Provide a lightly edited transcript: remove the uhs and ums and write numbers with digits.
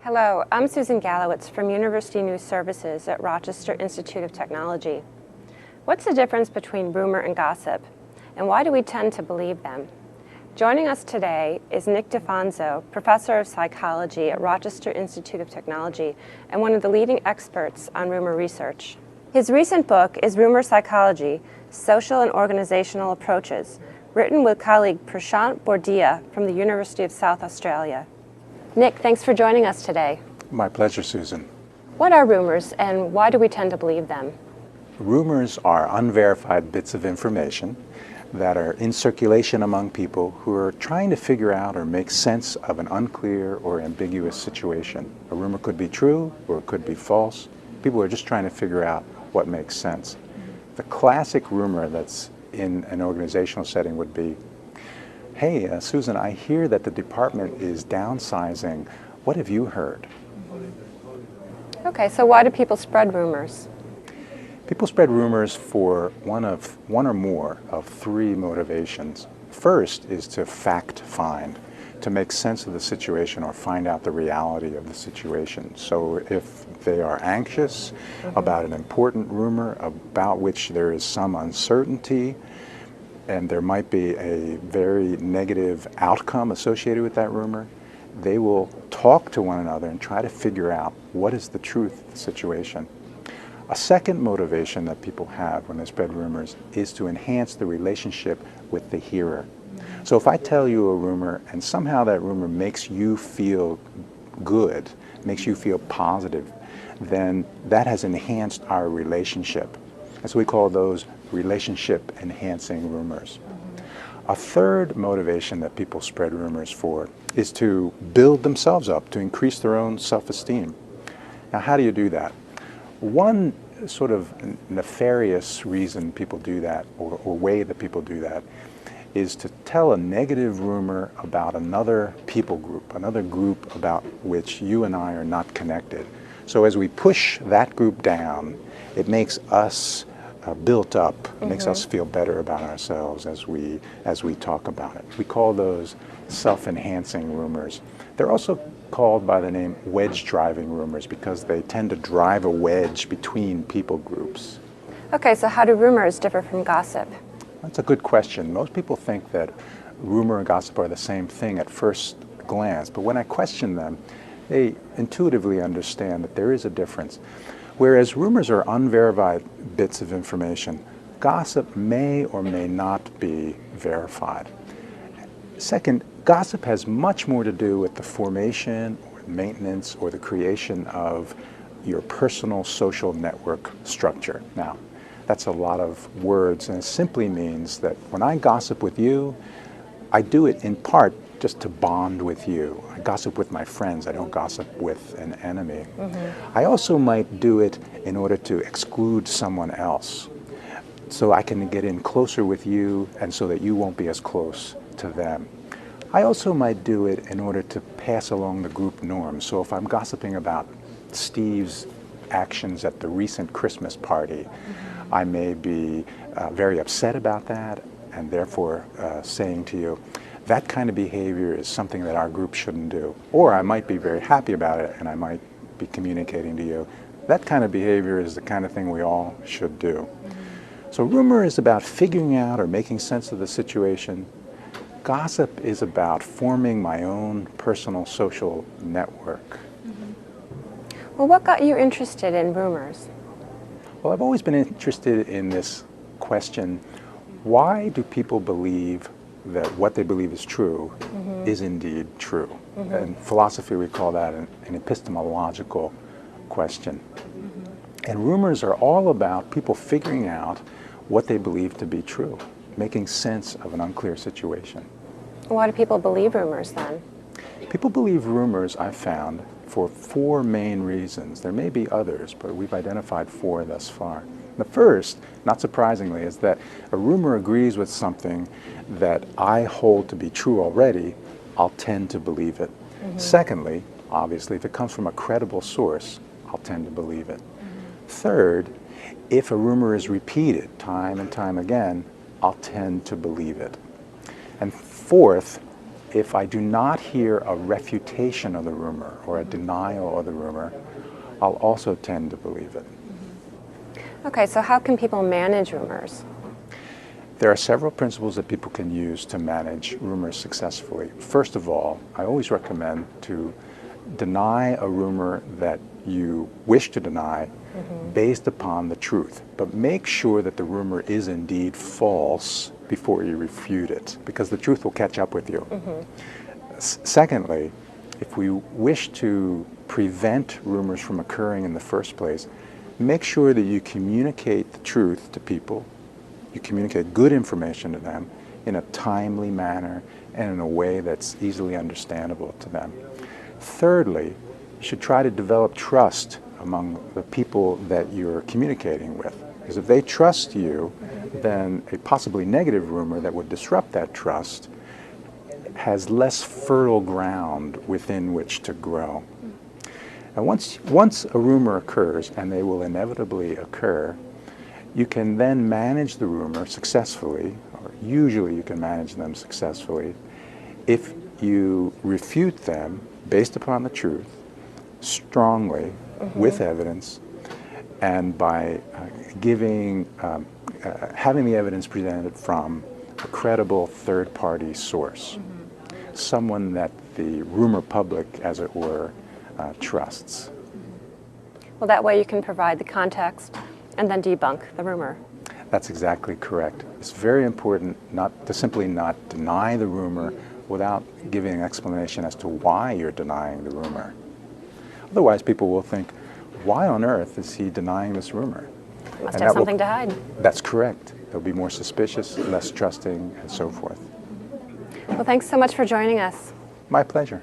Hello, I'm Susan Gallowitz from University News Services at Rochester Institute of Technology. What's the difference between rumor and gossip, and why do we tend to believe them? Joining us today is Nick DiFonzo, professor of psychology at Rochester Institute of Technology and one of the leading experts on rumor research. His recent book is Rumor Psychology: Social and Organizational Approaches, written with colleague Prashant Bordia from the University of South Australia. Nick, thanks for joining us today. My pleasure, Susan. What are rumors and why do we tend to believe them? Rumors are unverified bits of information that are in circulation among people who are trying to figure out or make sense of an unclear or ambiguous situation. A rumor could be true or it could be false. People are just trying to figure out what makes sense. The classic rumor that's in an organizational setting would be, hey, Susan, I hear that the department is downsizing. What have you heard? Okay, so why do people spread rumors? People spread rumors for one or more of three motivations. First is to fact find, to make sense of the situation or find out the reality of the situation. So if they are anxious about an important rumor about which there is some uncertainty, and there might be a very negative outcome associated with that rumor, they will talk to one another and try to figure out what is the truth of the situation. A second motivation that people have when they spread rumors is to enhance the relationship with the hearer. So if I tell you a rumor and somehow that rumor makes you feel good, makes you feel positive, then that has enhanced our relationship. And so we call those relationship enhancing rumors. A third motivation that people spread rumors for is to build themselves up, to increase their own self-esteem. Now, how do you do that? One sort of nefarious reason people do that, or way that people do that, is to tell a negative rumor about another people group, another group about which you and I are not connected. So as we push that group down, it makes us built up, makes us feel better about ourselves as we talk about it. We call those self-enhancing rumors. They're also called by the name wedge-driving rumors because they tend to drive a wedge between people groups. Okay, so how do rumors differ from gossip? That's a good question. Most people think that rumor and gossip are the same thing at first glance, but when I question them, they intuitively understand that there is a difference. Whereas rumors are unverified bits of information, gossip may or may not be verified. Second, gossip has much more to do with the formation or maintenance or the creation of your personal social network structure. Now, that's a lot of words, and it simply means that when I gossip with you, I do it in part just to bond with you. I gossip with my friends. I don't gossip with an enemy. I also might do it in order to exclude someone else, so I can get in closer with you and so that you won't be as close to them. I also might do it in order to pass along the group norms. So if I'm gossiping about Steve's actions at the recent Christmas party, I may be very upset about that and therefore saying to you, that kind of behavior is something that our group shouldn't do. Or I might be very happy about it and I might be communicating to you, that kind of behavior is the kind of thing we all should do. So rumor is about figuring out or making sense of the situation. Gossip is about forming my own personal social network. Well, what got you interested in rumors? Well, I've always been interested in this question, why do people believe that what they believe is true is indeed true? In philosophy, we call that an epistemological question. And rumors are all about people figuring out what they believe to be true, making sense of an unclear situation. Why do people believe rumors then? People believe rumors, I've found, for four main reasons. There may be others, but we've identified four thus far. The first, not surprisingly, is that a rumor agrees with something that I hold to be true already, I'll tend to believe it. Secondly, obviously, if it comes from a credible source, I'll tend to believe it. Third, if a rumor is repeated time and time again, I'll tend to believe it. And fourth, if I do not hear a refutation of the rumor or a denial of the rumor, I'll also tend to believe it. Okay, so how can people manage rumors? There are several principles that people can use to manage rumors successfully. First of all, I always recommend to deny a rumor that you wish to deny based upon the truth. But make sure that the rumor is indeed false before you refute it, because the truth will catch up with you. Secondly, if we wish to prevent rumors from occurring in the first place, make sure that you communicate the truth to people. You communicate good information to them in a timely manner and in a way that's easily understandable to them. Thirdly, you should try to develop trust among the people that you're communicating with. Because if they trust you, then a possibly negative rumor that would disrupt that trust has less fertile ground within which to grow. And once a rumor occurs, and they will inevitably occur, you can then manage the rumor successfully, or usually you can manage them successfully, if you refute them based upon the truth, strongly, with evidence, and by having the evidence presented from a credible third-party source, someone that the rumor public, as it were, trusts. Well, that way you can provide the context and then debunk the rumor. That's exactly correct. It's very important not to simply not deny the rumor without giving an explanation as to why you're denying the rumor. Otherwise, people will think, why on earth is he denying this rumor? He must have something to hide. That's correct. They'll be more suspicious, less trusting, and so forth. Well, thanks so much for joining us. My pleasure.